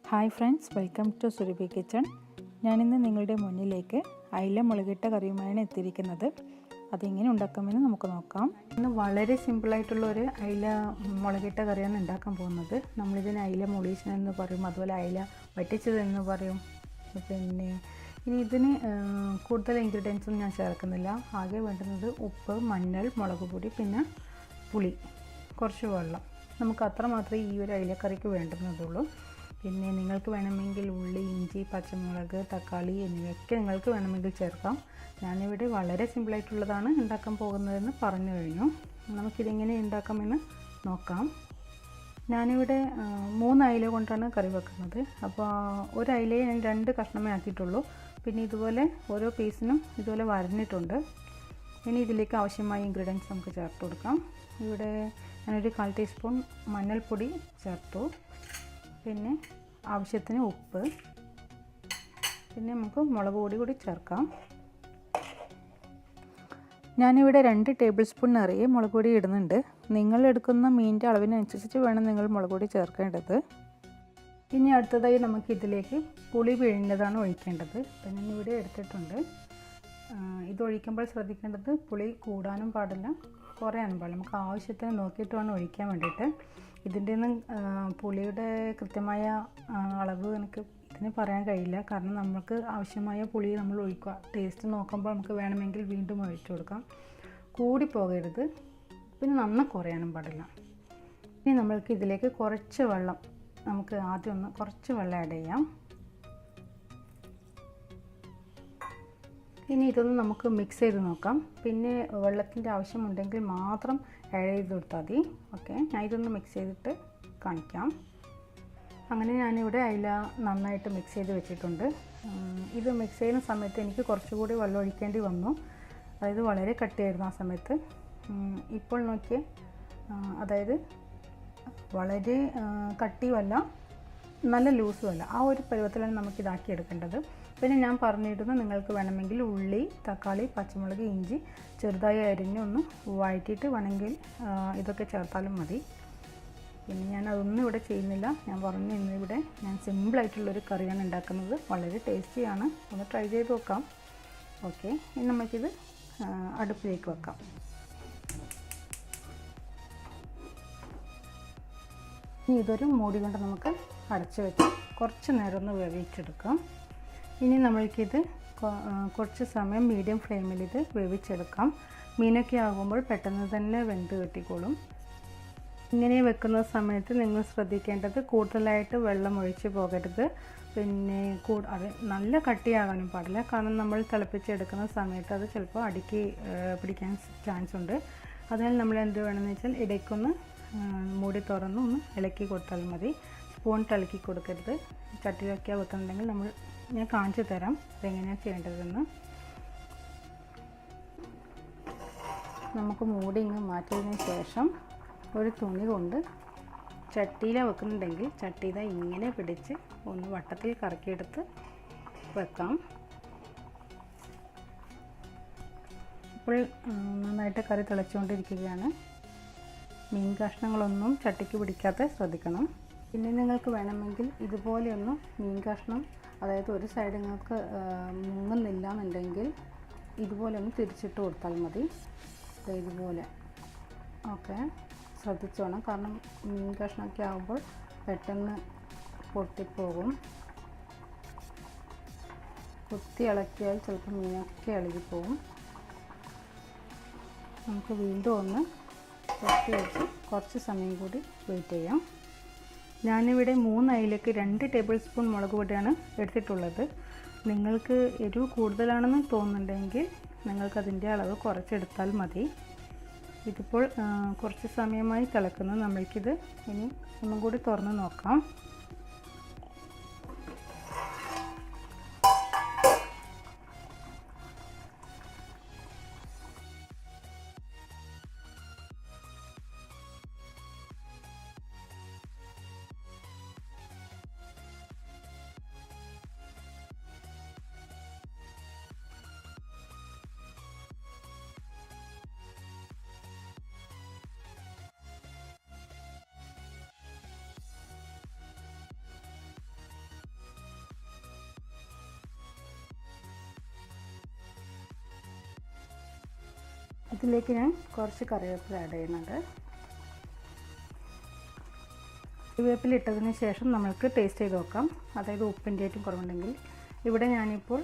Hi friends, welcome to Surabhi kitchen. ഞാനിന്ന് നിങ്ങളുടെ മുന്നിലേക്ക് അയില മുളകിട്ട കറിയുമായാണ് എത്തിയിരിക്കുന്നത്. അതെങ്ങനെ ഉണ്ടാക്കാമെന്ന് നമുക്ക് നോക്കാം. ഇന്ന് വളരെ സിമ്പിളായിട്ടുള്ള ഒരു അയില മുളകിട്ട കറിയാണ് ഉണ്ടാക്കാൻ പോകുന്നത്. നമ്മളിതിന് അയില മുളീച്ചനെന്ന് പറയും, അതുപോലെ അയില വറ്റിച്ചതെന്ന് പറയും. പിന്നെ ഇനി ഇതിന് കൂടുതൽ ഇൻഗ്രീഡിയൻസൊന്നും ഞാൻ ചേർക്കുന്നില്ല. ആകെ വേണ്ടുന്നത് ഉപ്പ്, മഞ്ഞൾ, മുളക് പൊടി, പിന്നെ പുളി, കുറച്ച് വെള്ളം. നമുക്ക് അത്ര മാത്രമേ ഈ ഒരു അയിലക്കറിക്ക് വേണ്ടുന്നതുള്ളൂ. പിന്നെ നിങ്ങൾക്ക് വേണമെങ്കിൽ ഉള്ളി, ഇഞ്ചി, പച്ചമുളക്, തക്കാളി എന്നിവയൊക്കെ നിങ്ങൾക്ക് വേണമെങ്കിൽ ചേർക്കാം. ഞാനിവിടെ വളരെ സിമ്പിളായിട്ടുള്ളതാണ് ഉണ്ടാക്കാൻ പോകുന്നതെന്ന് പറഞ്ഞു കഴിഞ്ഞു. നമുക്കിതെങ്ങനെ ഉണ്ടാക്കാമെന്ന് നോക്കാം. ഞാനിവിടെ 3 അയില കൊണ്ടാണ് കറി വെക്കുന്നത്. അപ്പോൾ ഒരു അയിലയെ ഞാൻ 2 കഷ്ണമേ ആക്കിയിട്ടുള്ളൂ. പിന്നെ ഇതുപോലെ ഓരോ പീസിനും ഇതുപോലെ വരഞ്ഞിട്ടുണ്ട്. ഇനി ഇതിലേക്ക് ആവശ്യമായ ഇൻഗ്രീഡിയൻസ് നമുക്ക് ചേർത്ത് കൊടുക്കാം. ഇവിടെ ഞാനൊരു 1/4 ടീസ്പൂൺ മഞ്ഞൾപ്പൊടി ചേർത്തു. പിന്നെ ആവശ്യത്തിന് ഉപ്പ്, പിന്നെ നമുക്ക് മുളക് പൊടി കൂടി ചേർക്കാം. ഞാനിവിടെ 2 ടേബിൾ സ്പൂൺ നിറയെ മുളക് പൊടി ഇടുന്നുണ്ട്. നിങ്ങൾ എടുക്കുന്ന മീനിൻ്റെ അളവിനനുസരിച്ച് വേണം നിങ്ങൾ മുളക് പൊടി ചേർക്കേണ്ടത്. ഇനി അടുത്തതായി നമുക്ക് ഇതിലേക്ക് പുളി പിഴിഞ്ഞതാണ് ഒഴിക്കേണ്ടത്. പിന്നെ ഇവിടെ എടുത്തിട്ടുണ്ട്. ഇത് ഒഴിക്കുമ്പോൾ ശ്രദ്ധിക്കേണ്ടത് പുളി കൂടാനും പാടില്ല, കുറയാനും പാടില്ല. നമുക്ക് ആവശ്യത്തിന് നോക്കിയിട്ട് വേണം ഒഴിക്കാൻ വേണ്ടിയിട്ട്. ഇതിൻ്റെ ഒന്നും പുളിയുടെ കൃത്യമായ അളവ് എനിക്ക് ഇതിന് പറയാൻ കഴിയില്ല. കാരണം നമുക്ക് ആവശ്യമായ പുളി നമ്മൾ ഒഴിക്കുക. ടേസ്റ്റ് നോക്കുമ്പോൾ നമുക്ക് വേണമെങ്കിൽ വീണ്ടും ഒഴിച്ചു കൊടുക്കാം. കൂടി പോകരുത്, പിന്നെ നന്നായി കുറയാനും പാടില്ല. ഇനി നമ്മൾക്ക് ഇതിലേക്ക് കുറച്ച് വെള്ളം, നമുക്ക് ആദ്യം കുറച്ച് വെള്ളം ആഡ് ചെയ്യാം. ഇനി ഇതൊന്ന് നമുക്ക് മിക്സ് ചെയ്ത് നോക്കാം. പിന്നെ വെള്ളത്തിൻ്റെ ആവശ്യമുണ്ടെങ്കിൽ മാത്രം ആഡ് ചെയ്ത് കൊടുത്താൽ മതി. ഓക്കെ, ഞാൻ ഇതൊന്ന് മിക്സ് ചെയ്തിട്ട് കാണിക്കാം. അങ്ങനെ ഞാനിവിടെ അയില നന്നായിട്ട് മിക്സ് ചെയ്ത് വെച്ചിട്ടുണ്ട്. ഇത് മിക്സ് ചെയ്യുന്ന സമയത്ത് എനിക്ക് കുറച്ചുകൂടി വെള്ളം ഒഴിക്കേണ്ടി വന്നു. അതായത് വളരെ കട്ടിയായിരുന്നു ആ സമയത്ത്. ഇപ്പോൾ നോക്കിയേ, അതായത് വളരെ കട്ടിയുമല്ല, നല്ല ലൂസുമല്ല, ആ ഒരു പരുവത്തിലാണ് നമുക്കിതാക്കി എടുക്കേണ്ടത്. പിന്നെ ഞാൻ പറഞ്ഞിരുന്നു, നിങ്ങൾക്ക് വേണമെങ്കിൽ ഉള്ളി, തക്കാളി, പച്ചമുളക്, ഇഞ്ചി ചെറുതായി അരിഞ്ഞൊന്ന് വഴറ്റിയിട്ട് വേണമെങ്കിൽ ഇതൊക്കെ ചേർത്താലും മതി. പിന്നെ ഞാൻ അതൊന്നും ഇവിടെ ചെയ്യുന്നില്ല. ഞാൻ പറഞ്ഞു, ഇന്നിവിടെ ഞാൻ സിമ്പിളായിട്ടുള്ളൊരു കറിയാണ് ഉണ്ടാക്കുന്നത്. വളരെ ടേസ്റ്റിയാണ്, ഒന്ന് ട്രൈ ചെയ്ത് നോക്കാം. ഓക്കെ, ഇനി നമുക്കിത് അടുപ്പിലേക്ക് വെക്കാം. ഇനി ഇതൊരു മൂടി കൊണ്ട് നമുക്ക് അടച്ചു വെച്ച് കുറച്ച് നേരം ഒന്ന് വേവിച്ചെടുക്കാം. ഇനി നമ്മൾക്കിത് കുറച്ച് സമയം മീഡിയം ഫ്ലെയിമിൽ ഇത് വേവിച്ചെടുക്കാം. മീനൊക്കെ ആകുമ്പോൾ പെട്ടെന്ന് തന്നെ വെന്ത് കിട്ടിക്കോളും. ഇങ്ങനെ വെക്കുന്ന സമയത്ത് നിങ്ങൾ ശ്രദ്ധിക്കേണ്ടത് കൂടുതലായിട്ട് വെള്ളം ഒഴിച്ച് പോകരുത്. പിന്നെ അത് നല്ല കട്ടിയാകാനും പാടില്ല. കാരണം നമ്മൾ തിളപ്പിച്ചെടുക്കുന്ന സമയത്ത് അത് ചിലപ്പോൾ അടിക്ക് പിടിക്കാൻ ചാൻസ് ഉണ്ട്. അതിനാൽ നമ്മൾ എന്ത് വേണമെന്ന് വെച്ചാൽ ഇടയ്ക്കൊന്ന് മൂടി തുറന്ന് ഒന്ന് ഇളക്കി കൊടുത്താൽ മതി. സ്പൂൺ ഇളക്കി കൊടുക്കരുത്. ചട്ടിയിലൊക്കെ വെക്കുന്നുണ്ടെങ്കിൽ ഞാൻ കാണിച്ചു തരാം അതെങ്ങനെയാണ് ചെയ്യേണ്ടതെന്ന്. നമുക്ക് മൂടി ഇങ്ങ് മാറ്റിയതിന് ശേഷം ഒരു തുണി കൊണ്ട് ചട്ടിയിലാണ് വെക്കുന്നുണ്ടെങ്കിൽ ചട്ടിയില ഇങ്ങനെ പിടിച്ച് ഒന്ന് വട്ടത്തിൽ കറക്കിയെടുത്ത് വെക്കാം. ഇപ്പോൾ നന്നായിട്ട് കറി തിളച്ചുകൊണ്ടിരിക്കുകയാണ്. മീൻ കഷ്ണങ്ങളൊന്നും ചട്ടിക്ക് പിടിക്കാതെ ശ്രദ്ധിക്കണം. പിന്നെ നിങ്ങൾക്ക് വേണമെങ്കിൽ ഇതുപോലെയൊന്ന് മീൻ കഷ്ണം, അതായത് ഒരു സൈഡ് നിങ്ങൾക്ക് മുങ്ങുന്നില്ല എന്നുണ്ടെങ്കിൽ ഇതുപോലെ ഒന്ന് തിരിച്ചിട്ട് കൊടുത്താൽ മതി. ഇതുപോലെ. ഓക്കെ, ശ്രദ്ധിച്ചോണം. കാരണം മീൻ കഷ്ണമൊക്കെ ആകുമ്പോൾ പെട്ടെന്ന് പൊട്ടിപ്പോകും. കുത്തി ഇളക്കിയാൽ ചിലപ്പോൾ മീനൊക്കെ ഇളകിപ്പോകും. നമുക്ക് വീണ്ടും ഒന്ന് കുറച്ച് വെച്ച് കുറച്ച് സമയം കൂടി വെയിറ്റ് ചെയ്യാം. ഞാനിവിടെ 3 അയിലയ്ക്ക് 2 ടേബിൾ സ്പൂൺ മുളക് പൊടിയാണ് എടുത്തിട്ടുള്ളത്. നിങ്ങൾക്ക് എരിവ് കൂടുതലാണെന്ന് തോന്നുന്നുണ്ടെങ്കിൽ നിങ്ങൾക്കതിൻ്റെ അളവ് കുറച്ചെടുത്താൽ മതി. ഇതിപ്പോൾ കുറച്ച് സമയമായി തിളക്കുന്നു. നമ്മൾക്കിത് ഇനി ഒന്നും കൂടി തുറന്ന് നോക്കാം. ഇതിലേക്ക് ഞാൻ കുറച്ച് കറിവേപ്പില ആഡ് ചെയ്യുന്നുണ്ട്. കറിവേപ്പില ഇട്ടതിന് ശേഷം നമുക്ക് ടേസ്റ്റ് ചെയ്ത് നോക്കാം, അതായത് ഉപ്പിൻ്റെ ഏറ്റവും കുറവുണ്ടെങ്കിൽ. ഇവിടെ ഞാനിപ്പോൾ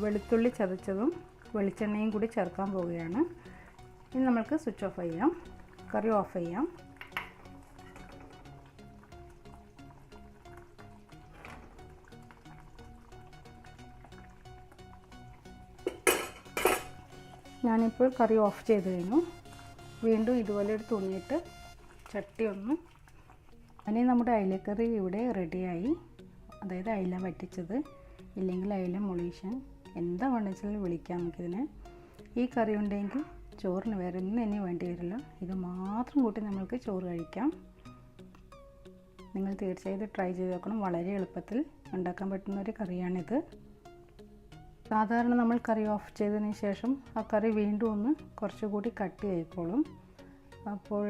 വെളുത്തുള്ളി ചതച്ചതും വെളിച്ചെണ്ണയും കൂടി ചേർക്കാൻ പോവുകയാണ്. ഇനി നമുക്ക് സ്വിച്ച് ഓഫ് ചെയ്യാം, കറി ഓഫ് ചെയ്യാം. ഞാനിപ്പോൾ കറി ഓഫ് ചെയ്ത് കഴിഞ്ഞു. വീണ്ടും ഇതുപോലെ ഒരു തുണിയിട്ട് ചട്ടി ഒന്ന്. അങ്ങനെ നമ്മുടെ അയിലക്കറി ഇവിടെ റെഡിയായി. അതായത് അയില വറ്റിച്ചത്, ഇല്ലെങ്കിൽ അയില മുളീഷൻ, എന്താ വേണമെന്ന് വിളിക്കാം നമുക്കിതിനെ. ഈ കറി ഉണ്ടെങ്കിൽ ചോറിന് വേറെ ഒന്നും ഇനി വേണ്ടി വരില്ല. ഇത് മാത്രം കൂട്ടി നമ്മൾക്ക് ചോറ് കഴിക്കാം. നിങ്ങൾ തീർച്ചയായും ട്രൈ ചെയ്ത് നോക്കണം. വളരെ എളുപ്പത്തിൽ ഉണ്ടാക്കാൻ പറ്റുന്ന ഒരു കറിയാണിത്. സാധാരണ നമ്മൾ കറി ഓഫ് ചെയ്തതിന് ശേഷം ആ കറി വീണ്ടും ഒന്ന് കുറച്ചുകൂടി കട്ടിയായിക്കോളും. അപ്പോൾ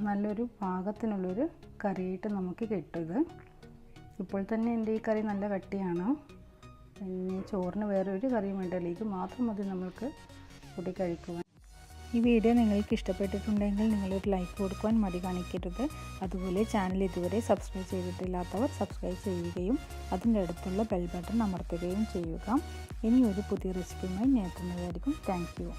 നല്ലൊരു പാകത്തിനുള്ളൊരു കറിയായിട്ട് നമുക്ക് കിട്ടും. ഇപ്പോൾ തന്നെ എൻ്റെ ഈ കറി നല്ല കട്ടിയാണ്. ഇനി ചോറിന് വേറെ ഒരു കറിയും വേണ്ടല്ലോ, ഇത് മാത്രം മതി നമ്മൾക്ക് കൂടി കഴിക്കുവാൻ. ഈ വീഡിയോ നിങ്ങൾക്ക് ഇഷ്ടപ്പെട്ടിട്ടുണ്ടെങ്കിൽ നിങ്ങളൊരു ലൈക്ക് കൊടുക്കുവാൻ മടി കാണിക്കരുത്. അതുപോലെ ചാനൽ ഇതുവരെ സബ്സ്ക്രൈബ് ചെയ്തിട്ടില്ലാത്തവർ സബ്സ്ക്രൈബ് ചെയ്യുകയും അതിൻ്റെ അടുത്തുള്ള ബെൽ ബട്ടൺ അമർത്തുകയും ചെയ്യുക. ഇനി ഒരു പുതിയ റെസിപ്പിയുമായി ഞാൻ എത്തുന്നതായിരിക്കും. Thank you.